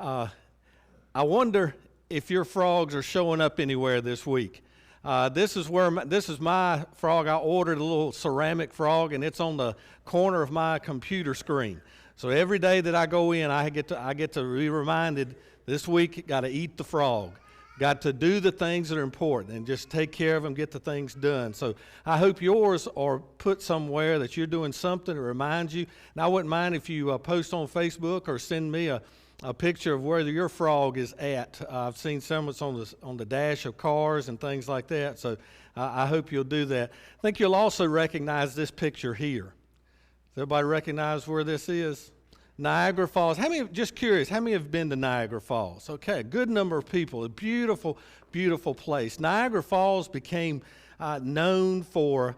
I wonder if your frogs are showing up anywhere this week. This is my frog. I ordered a little ceramic frog, and it's on the corner of my computer screen. So every day that I go in, I get to be reminded this week, got to eat the frog. Got to do the things that are important and just take care of them, get the things done. So I hope yours are put somewhere that you're doing something that reminds you. And I wouldn't mind if you post on Facebook or send me a picture of where your frog is at. I've seen some that's on the dash of cars and things like that. So I hope you'll do that. I think you'll also recognize this picture here. Does everybody recognize where this is? Niagara Falls. Just curious, how many have been to Niagara Falls? Okay, a good number of people. A beautiful, beautiful place. Niagara Falls became known for,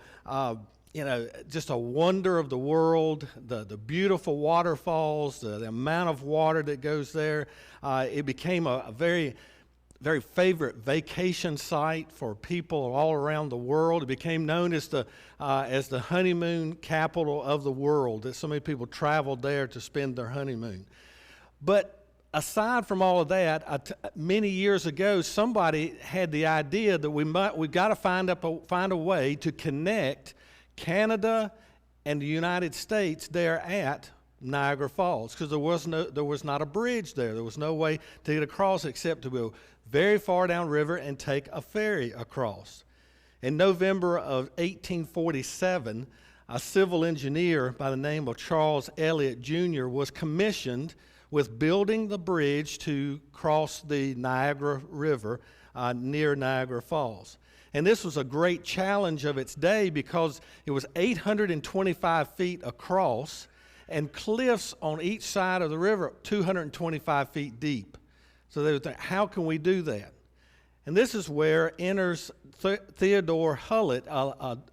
just a wonder of the world, the beautiful waterfalls, the amount of water that goes there. It became a very, very favorite vacation site for people all around the world. It became known as the honeymoon capital of the world, that so many people traveled there to spend their honeymoon. But aside from all of that, many years ago, somebody had the idea that we've got to find a way to connect Canada and the United States there at Niagara Falls, because there was not a bridge there. There was no way to get across except to go very far downriver and take a ferry across. In November of 1847, a civil engineer by the name of Charles Elliott Jr. was commissioned with building the bridge to cross the Niagara River near Niagara Falls. And this was a great challenge of its day because it was 825 feet across and cliffs on each side of the river 225 feet deep. So they would think, how can we do that? And this is where enters Theodore Hullett,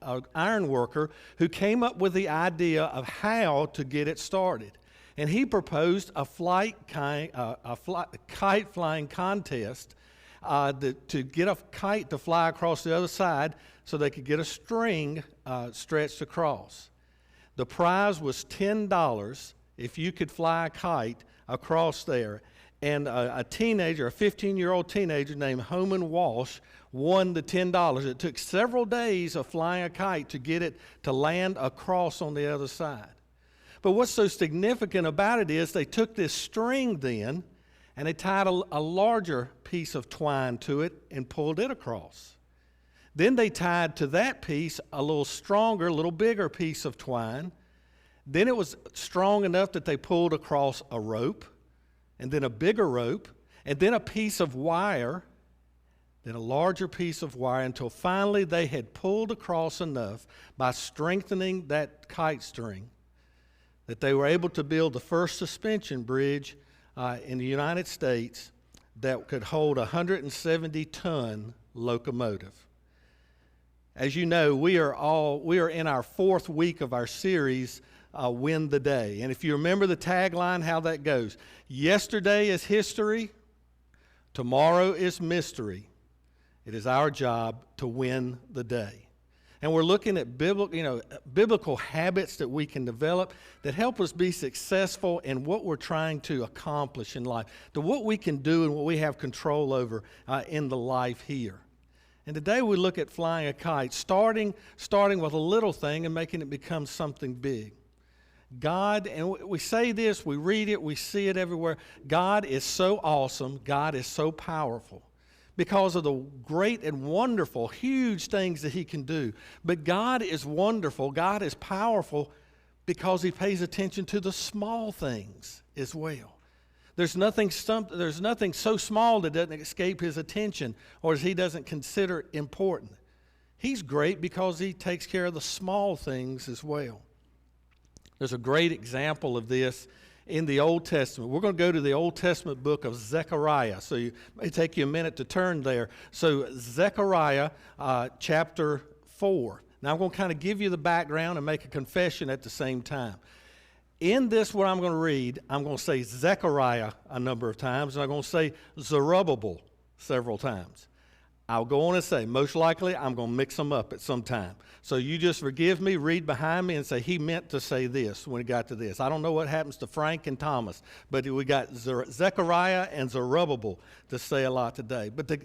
an iron worker, who came up with the idea of how to get it started. And he proposed a kite flying contest to get a kite to fly across the other side so they could get a string stretched across. The prize was $10 if you could fly a kite across there. And a 15-year-old teenager named Homan Walsh won the $10. It took several days of flying a kite to get it to land across on the other side. But what's so significant about it is they took this string then and they tied a larger piece of twine to it and pulled it across. Then they tied to that piece a little stronger, a little bigger piece of twine. Then it was strong enough that they pulled across a rope, and then a bigger rope, and then a piece of wire, then a larger piece of wire, until finally they had pulled across enough by strengthening that kite string that they were able to build the first suspension bridge in the United States that could hold a 170-ton locomotive. As you know, we are in our fourth week of our series, Win the Day. And if you remember the tagline, how that goes, yesterday is history, tomorrow is mystery. It is our job to win the day. And we're looking at biblical habits that we can develop that help us be successful in what we're trying to accomplish in life, to what we can do and what we have control over in the life here. And today we look at flying a kite, starting with a little thing and making it become something big. God, and we say this, we read it, we see it everywhere. God is so awesome. God is so powerful because of the great and wonderful, huge things that He can do. But God is wonderful. God is powerful because He pays attention to the small things as well. There's nothing so small that doesn't escape His attention or He doesn't consider important. He's great because He takes care of the small things as well. There's a great example of this in the Old Testament. We're going to go to the Old Testament book of Zechariah. So it may take you a minute to turn there. So Zechariah chapter 4. Now I'm going to kind of give you the background and make a confession at the same time. In this, what I'm going to read, I'm going to say Zechariah a number of times, and I'm going to say Zerubbabel several times. I'll go on and say, most likely I'm going to mix them up at some time. So you just forgive me, read behind me, and say, he meant to say this when he got to this. I don't know what happens to Frank and Thomas, but we got Zechariah and Zerubbabel to say a lot today. But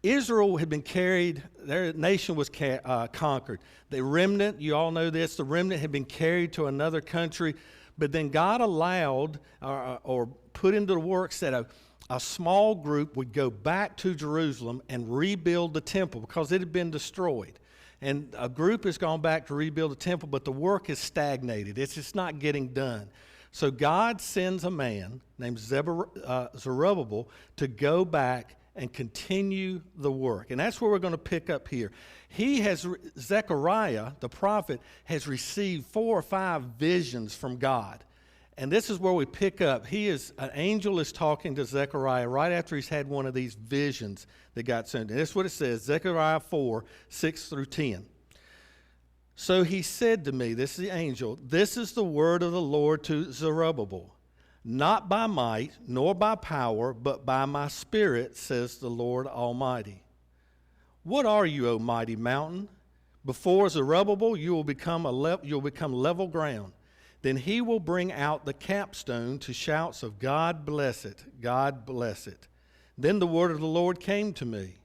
Israel had been carried, their nation was conquered. The remnant, you all know this, the remnant had been carried to another country, but then God allowed or put into the works that a small group would go back to Jerusalem and rebuild the temple because it had been destroyed. And a group has gone back to rebuild the temple, but the work is stagnated. It's just not getting done. So God sends a man named Zerubbabel to go back and continue the work. And that's where we're going to pick up here. Zechariah, the prophet, has received 4 or 5 visions from God. And this is where we pick up. An angel is talking to Zechariah right after he's had one of these visions that got sent. And this is what it says, Zechariah 4, 6 through 10. So he said to me, this is the angel, this is the word of the Lord to Zerubbabel. Not by might, nor by power, but by my spirit, says the Lord Almighty. What are you, O mighty mountain? Before Zerubbabel, you will become level ground. Then he will bring out the capstone to shouts of God bless it, God bless it. Then the word of the Lord came to me.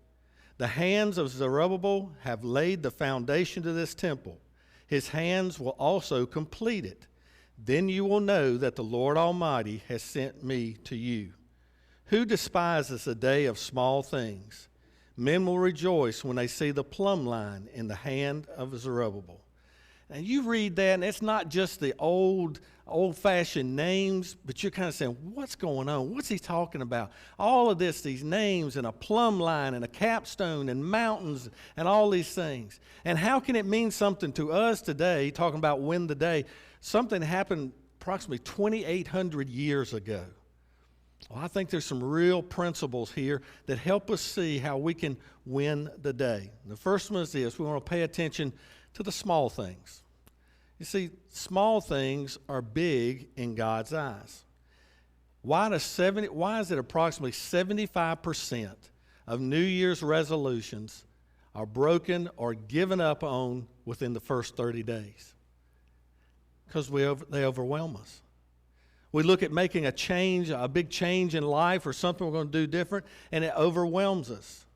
The hands of Zerubbabel have laid the foundation to this temple. His hands will also complete it. Then you will know that the Lord Almighty has sent me to you. Who despises a day of small things? Men will rejoice when they see the plumb line in the hand of Zerubbabel. And you read that, and it's not just the old-fashioned names, but you're kind of saying, what's going on? What's he talking about? All of this, these names, and a plumb line, and a capstone, and mountains, and all these things. And how can it mean something to us today, talking about win the day? Something happened approximately 2,800 years ago. Well, I think there's some real principles here that help us see how we can win the day. The first one is this. We want to pay attention to the small things. You see, small things are big in God's eyes. Why is it approximately 75% of New Year's resolutions are broken or given up on within the first 30 days? Because they overwhelm us. We look at making a change, a big change in life or something we're going to do different, and it overwhelms us.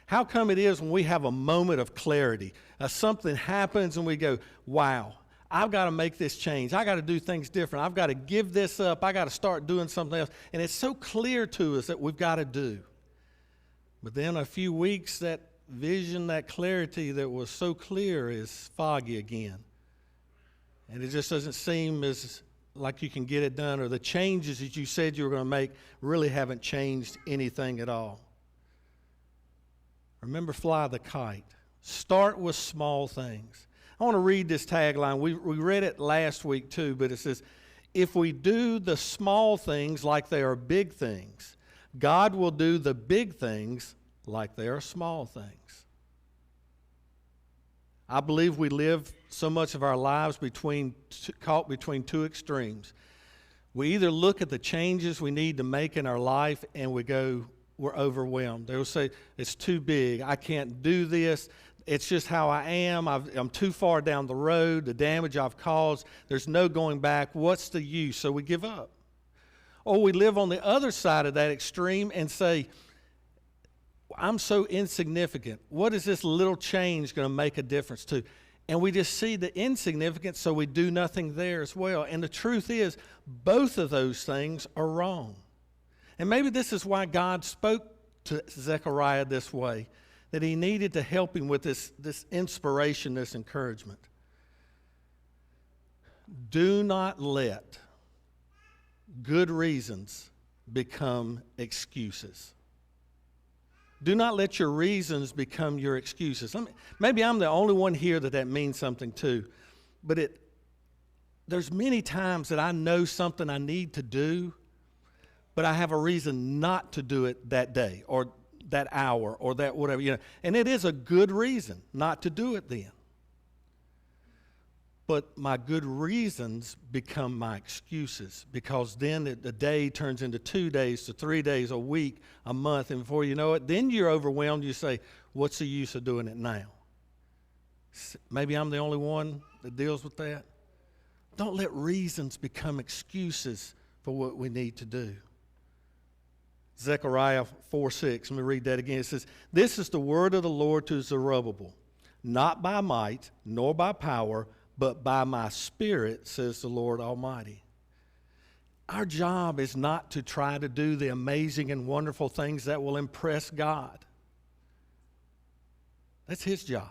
How come it is when we have a moment of clarity, something happens and we go, wow, I've got to make this change. I've got to do things different. I've got to give this up. I've got to start doing something else. And it's so clear to us that we've got to do. But then a few weeks, that vision, that clarity that was so clear is foggy again. And it just doesn't seem as like you can get it done, or the changes that you said you were going to make really haven't changed anything at all. Remember, fly the kite. Start with small things. I want to read this tagline. We read it last week too, but it says, if we do the small things like they are big things, God will do the big things like they are small things. I believe we live so much of our lives caught between 2 extremes. We either look at the changes we need to make in our life and we're overwhelmed. They will say, it's too big. I can't do this. It's just how I am. I'm too far down the road. The damage I've caused, there's no going back. What's the use? So we give up. Or we live on the other side of that extreme and say, I'm so insignificant. What is this little change going to make a difference to? And we just see the insignificance, so we do nothing there as well. And the truth is, both of those things are wrong. And maybe this is why God spoke to Zechariah this way, that he needed to help him with this inspiration, this encouragement. Do not let good reasons become excuses. Do not let your reasons become your excuses. Maybe I'm the only one here that means something to, but there's many times that I know something I need to do, but I have a reason not to do it that day or that hour or that whatever, and it is a good reason not to do it then. but my good reasons become my excuses, because then the day turns into 2 days to 3 days, a week, a month, and before you know it, then you're overwhelmed. You say, what's the use of doing it now? Maybe I'm the only one that deals with that. Don't let reasons become excuses for what we need to do. Zechariah 4:6, let me read that again. It says, this is the word of the Lord to Zerubbabel, not by might, nor by power, but by my Spirit, says the Lord Almighty. Our job is not to try to do the amazing and wonderful things that will impress God. That's His job.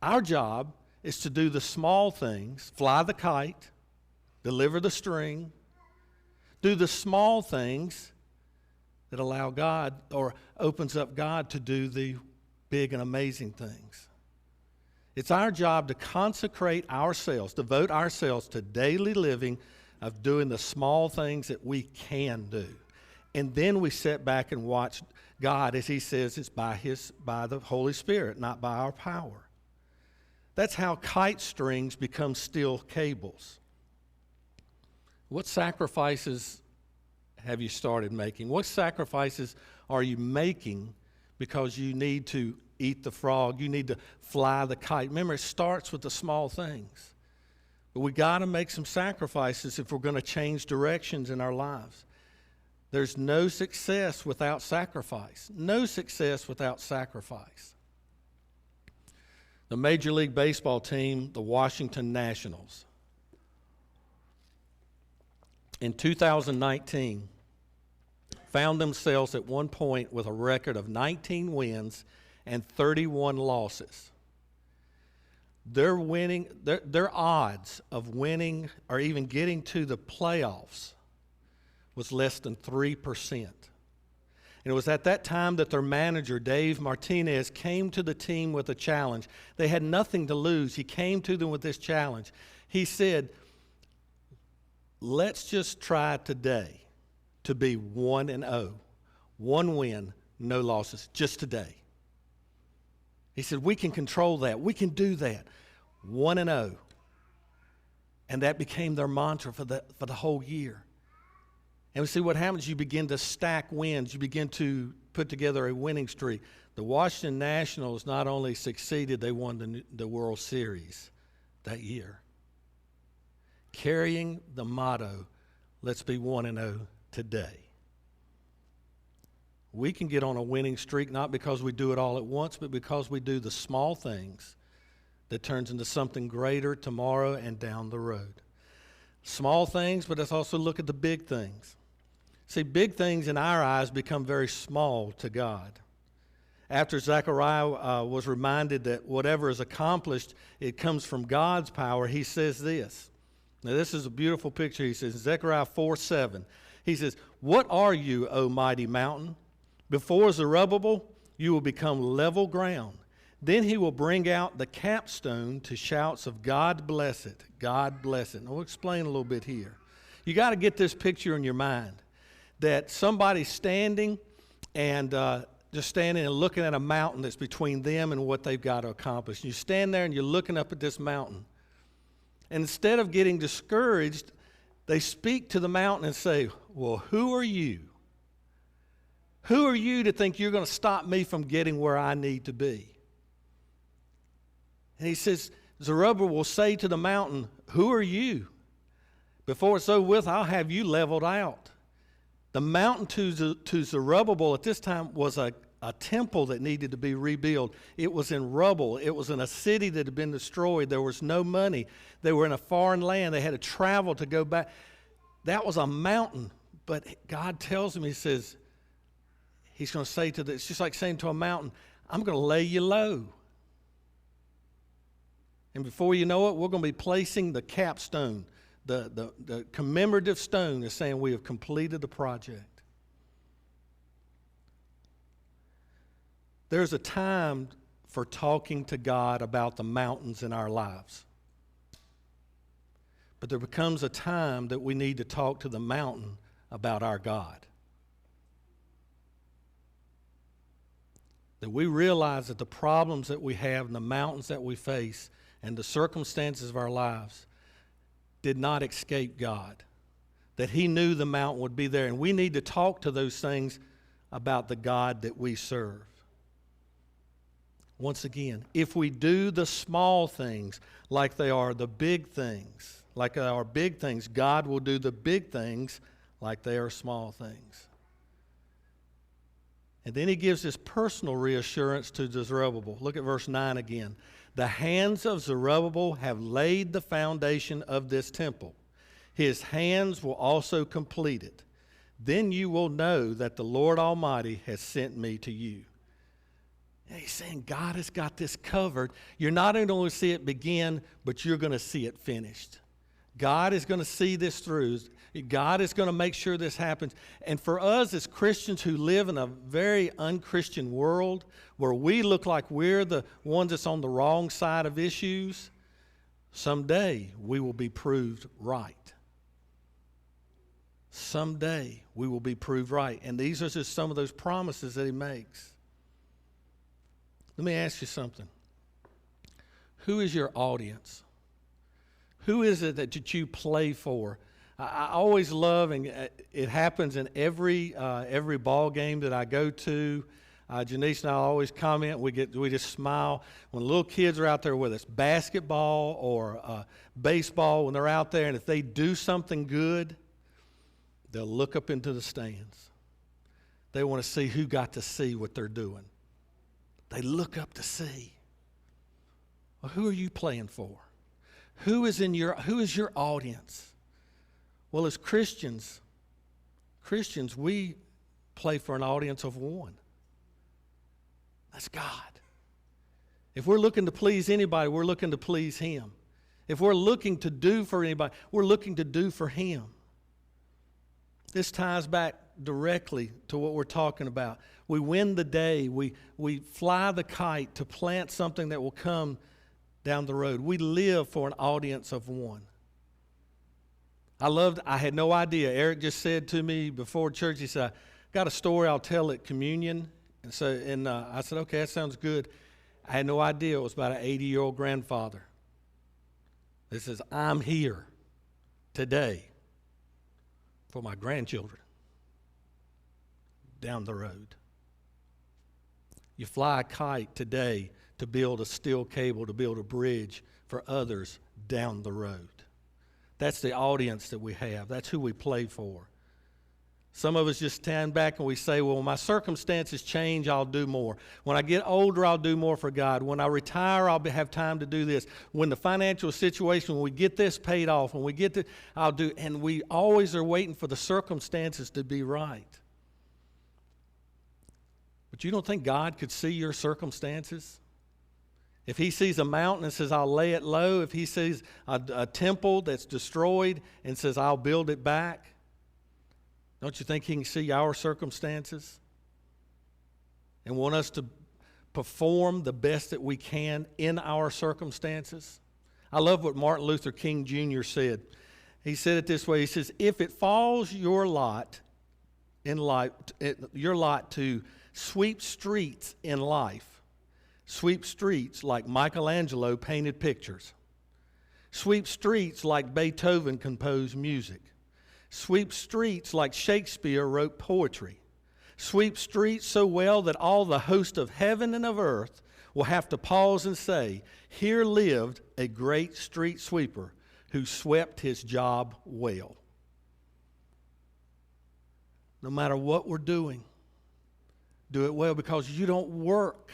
Our job is to do the small things, fly the kite, deliver the string, do the small things that allow God, or opens up God to do the big and amazing things. It's our job to consecrate ourselves, devote ourselves to daily living of doing the small things that we can do. And then we sit back and watch God, as He says, it's by the Holy Spirit, not by our power. That's how kite strings become steel cables. What sacrifices have you started making? What sacrifices are you making because you need to eat the frog, you need to fly the kite? Remember, it starts with the small things. But we got to make some sacrifices if we're going to change directions in our lives. There's no success without sacrifice. No success without sacrifice. The Major League Baseball team, the Washington Nationals, in 2019, found themselves at one point with a record of 19 wins and 31 losses. Their odds of winning or even getting to the playoffs was less than 3%. And it was at that time that their manager, Dave Martinez, came to the team with a challenge. They had nothing to lose. He came to them with this challenge. He said, let's just try today to be 1-0. 1 win, no losses, just today. He said, we can control that. We can do that. 1-0. And that became their mantra for the whole year. And we see what happens. You begin to stack wins. You begin to put together a winning streak. The Washington Nationals not only succeeded, they won the World Series that year. Carrying the motto, let's be 1-0 today. We can get on a winning streak not because we do it all at once, but because we do the small things that turns into something greater tomorrow and down the road. Small things, but let's also look at the big things. See, big things in our eyes become very small to God. After Zechariah was reminded that whatever is accomplished, it comes from God's power, he says this. Now, this is a beautiful picture. He says, Zechariah 4:7. He says, what are you, O mighty mountain? Before Zerubbabel, you will become level ground. Then he will bring out the capstone to shouts of God bless it, God bless it. And I'll explain a little bit here. You got to get this picture in your mind that somebody's standing and just standing and looking at a mountain that's between them and what they've got to accomplish. You stand there and you're looking up at this mountain. And instead of getting discouraged, they speak to the mountain and say, well, who are you? Who are you to think you're going to stop me from getting where I need to be? And he says, Zerubbabel will say to the mountain, who are you? Before it's over with, I'll have you leveled out. The mountain to Zerubbabel at this time was a temple that needed to be rebuilt. It was in rubble. It was in a city that had been destroyed. There was no money. They were in a foreign land. They had to travel to go back. That was a mountain. But God tells him, he says, he's going to say to it's just like saying to a mountain, I'm going to lay you low. And before you know it, we're going to be placing the capstone, the commemorative stone is saying we have completed the project. There's a time for talking to God about the mountains in our lives. But there becomes a time that we need to talk to the mountain about our God. That we realize that the problems that we have and the mountains that we face and the circumstances of our lives did not escape God, that he knew the mountain would be there. And we need to talk to those things about the God that we serve. Once again, if we do the small things like they are the big things, like they are big things, God will do the big things like they are small things. And then he gives this personal reassurance to Zerubbabel. Look at verse 9 again. The hands of Zerubbabel have laid the foundation of this temple. His hands will also complete it. Then you will know that the Lord Almighty has sent me to you. And he's saying God has got this covered. You're not only going to see it begin, but you're going to see it finished. God is going to see this through. God is going to make sure this happens. And for us as Christians who live in a very unchristian world, where we look like we're the ones that's on the wrong side of issues, someday we will be proved right. Someday we will be proved right. And these are just some of those promises that he makes. Let me ask you something. Who is your audience? Who is it that you play for? I always love, and it happens in every ball game that I go to. Janice and I always comment. We just smile when little kids are out there, whether it's basketball or baseball, when they're out there, and if they do something good, they'll look up into the stands. They want to see who got to see what they're doing. They look up to see. Well, who are you playing for? Who is your audience? Well, as Christians, we play for an audience of one. That's God. If we're looking to please anybody, we're looking to please him. If we're looking to do for anybody, we're looking to do for him. This ties back directly to what we're talking about. We win the day. We fly the kite to plant something that will come down the road. We live for an audience of one. I had no idea. Eric just said to me before church, he said, I got a story I'll tell at communion. And I said, okay, that sounds good. I had no idea it was about an 80-year-old grandfather. That says, I'm here today for my grandchildren down the road. You fly a kite today to build a steel cable, to build a bridge for others down the road. That's the audience that we have. That's who we play for. Some of us just stand back and we say, well, when my circumstances change, I'll do more. When I get older, I'll do more for God. When I retire, I'll have time to do this. When the financial situation, when we get this paid off, when we get this, I'll do. And we always are waiting for the circumstances to be right. But you don't think God could see your circumstances? If he sees a mountain and says, I'll lay it low, if he sees a temple that's destroyed and says, I'll build it back, don't you think he can see our circumstances and want us to perform the best that we can in our circumstances? I love what Martin Luther King Jr. said. He said it this way. He says, if it falls your lot to sweep streets in life, sweep streets like Michelangelo painted pictures. Sweep streets like Beethoven composed music. Sweep streets like Shakespeare wrote poetry. Sweep streets so well that all the host of heaven and of earth will have to pause and say, here lived a great street sweeper who swept his job well. No matter what we're doing, do it well, because you don't work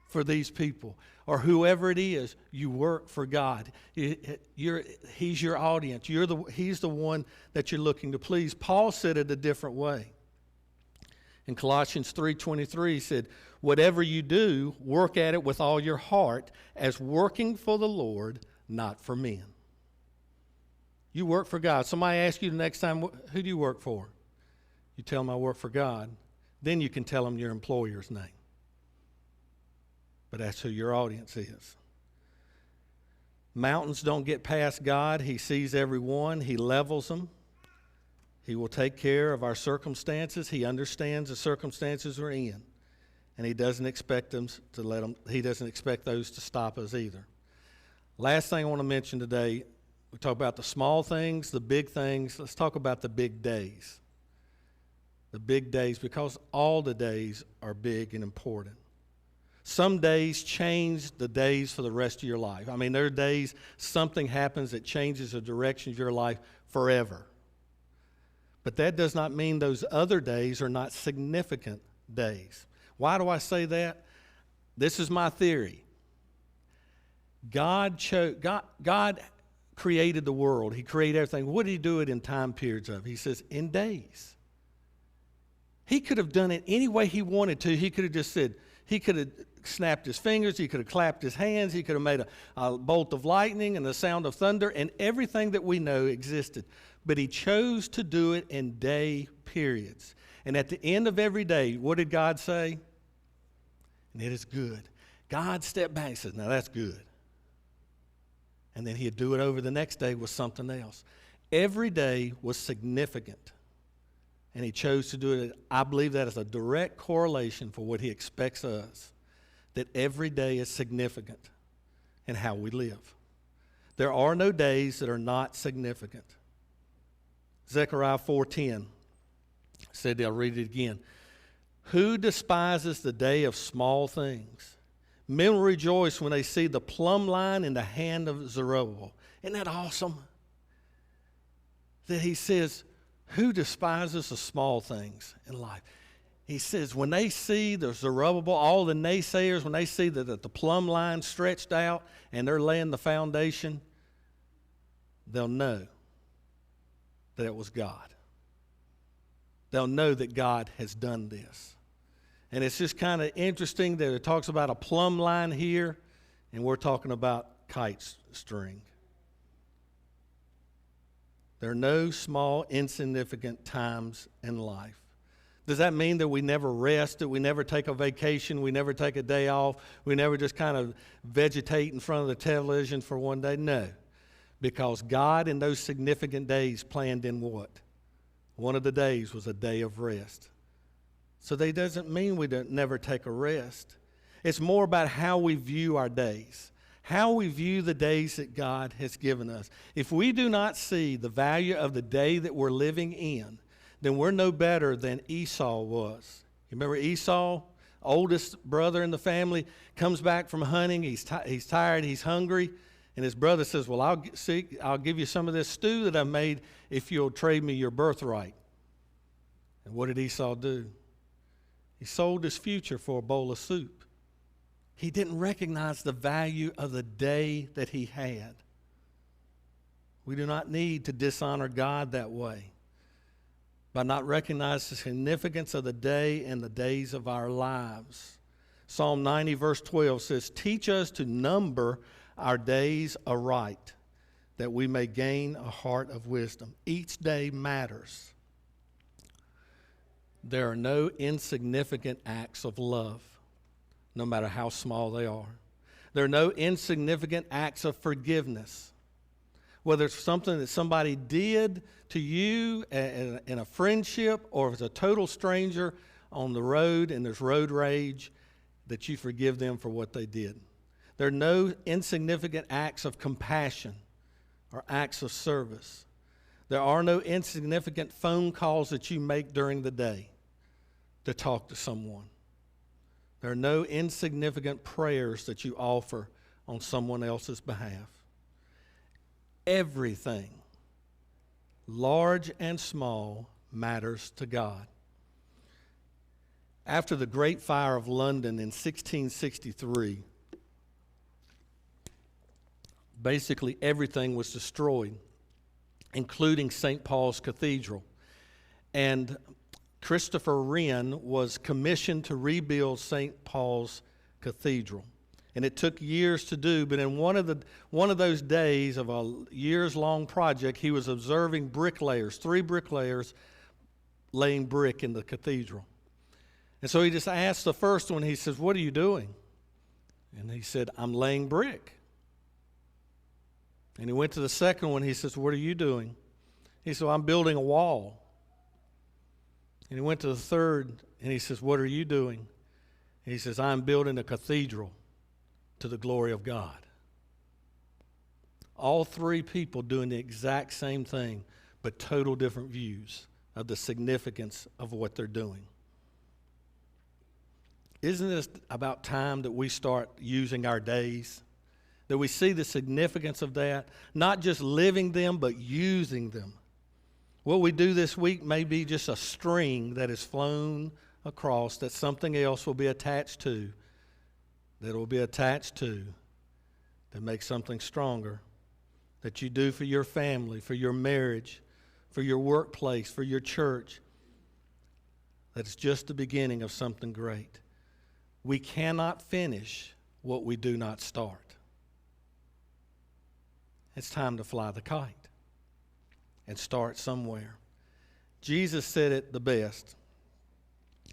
for these people or whoever it is. You work for God. He's your audience. He's the one that you're looking to please. Paul said it a different way. In Colossians 3:23, he said, whatever you do, work at it with all your heart, as working for the Lord, not for men. You work for God. Somebody asks you the next time, who do you work for? You tell them I work for God. Then you can tell them your employer's name. But that's who your audience is. Mountains don't get past God. He sees every one. He levels them. He will take care of our circumstances. He understands the circumstances we're in. And he doesn't expect he doesn't expect those to stop us either. Last thing I want to mention today, we talk about the small things, the big things. Let's talk about the big days. The big days, because all the days are big and important. Some days change the days for the rest of your life. I mean, there are days something happens that changes the direction of your life forever. But that does not mean those other days are not significant days. Why do I say that? This is my theory. God created the world. He created everything. What did he do it in time periods of? He says, in days. He could have done it any way he wanted to. He could have just said, he could have snapped his fingers, he could have clapped his hands, he could have made a bolt of lightning and the sound of thunder, and everything that we know existed. But he chose to do it in day periods. And at the end of every day, what did God say? And it is good. God stepped back and said, now that's good. And then he'd do it over the next day with something else. Every day was significant. And he chose to do it. I believe that is a direct correlation for what he expects of us, that every day is significant in how we live. There are no days that are not significant. Zechariah 4:10 said, I'll read it again. Who despises the day of small things? Men will rejoice when they see the plumb line in the hand of Zerubbabel. Isn't that awesome? That he says, who despises the small things in life? He says, when they see the Zerubbabel, all the naysayers, when they see that the plumb line stretched out and they're laying the foundation, they'll know that it was God. They'll know that God has done this. And it's just kind of interesting that it talks about a plumb line here, and we're talking about kite string. There are no small, insignificant times in life. Does that mean that we never rest, that we never take a vacation, we never take a day off, we never just kind of vegetate in front of the television for one day? No. Because God in those significant days planned in what? One of the days was a day of rest. So that doesn't mean we don't never take a rest. It's more about how we view our days, how we view the days that God has given us. If we do not see the value of the day that we're living in, then we're no better than Esau was. You remember Esau, oldest brother in the family, comes back from hunting. He's tired, he's hungry, and his brother says, well, I'll give you some of this stew that I made if you'll trade me your birthright. And what did Esau do? He sold his future for a bowl of soup. He didn't recognize the value of the day that he had. We do not need to dishonor God that way, by not recognizing the significance of the day and the days of our lives. Psalm 90 verse 12 says, teach us to number our days aright, that we may gain a heart of wisdom. Each day matters. There are no insignificant acts of love, no matter how small they are. There are no insignificant acts of forgiveness. Whether it's something that somebody did to you in a friendship, or if it's a total stranger on the road and there's road rage, that you forgive them for what they did. There are no insignificant acts of compassion or acts of service. There are no insignificant phone calls that you make during the day to talk to someone. There are no insignificant prayers that you offer on someone else's behalf. Everything, large and small, matters to God. After the Great Fire of London in 1663, basically everything was destroyed, including St. Paul's Cathedral. And Christopher Wren was commissioned to rebuild St. Paul's Cathedral. And it took years to do, but in one of those days of a years-long project, he was observing bricklayers, 3 bricklayers laying brick in the cathedral. And so he just asked the first one, he says, what are you doing? And he said, I'm laying brick. And he went to the second one, he says, what are you doing? He said, well, I'm building a wall. And he went to the third, and he says, what are you doing? And he says, I'm building a cathedral to the glory of God. All three people doing the exact same thing, but total different views of the significance of what they're doing. Isn't it about time that we start using our days? That we see the significance of that, not just living them, but using them. What we do this week may be just a string that is flown across that something else will be attached to, that makes something stronger, that you do for your family, for your marriage, for your workplace, for your church. That's just the beginning of something great. We cannot finish what we do not start. It's time to fly the kite and start somewhere. Jesus said it the best.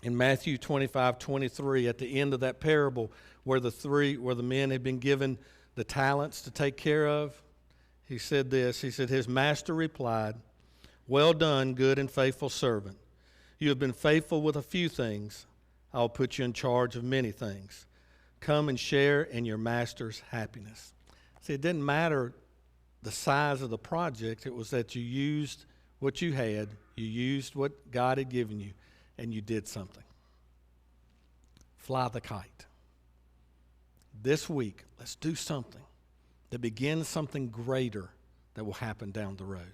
In Matthew 25:23, at the end of that parable where the men had been given the talents to take care of, he said this. He said, his master replied, "Well done, good and faithful servant. You have been faithful with a few things. I'll put you in charge of many things. Come and share in your master's happiness." See, it didn't matter the size of the project. It was that you used what you had, you used what God had given you, and you did something. Fly the kite. This week, let's do something that begins something greater that will happen down the road.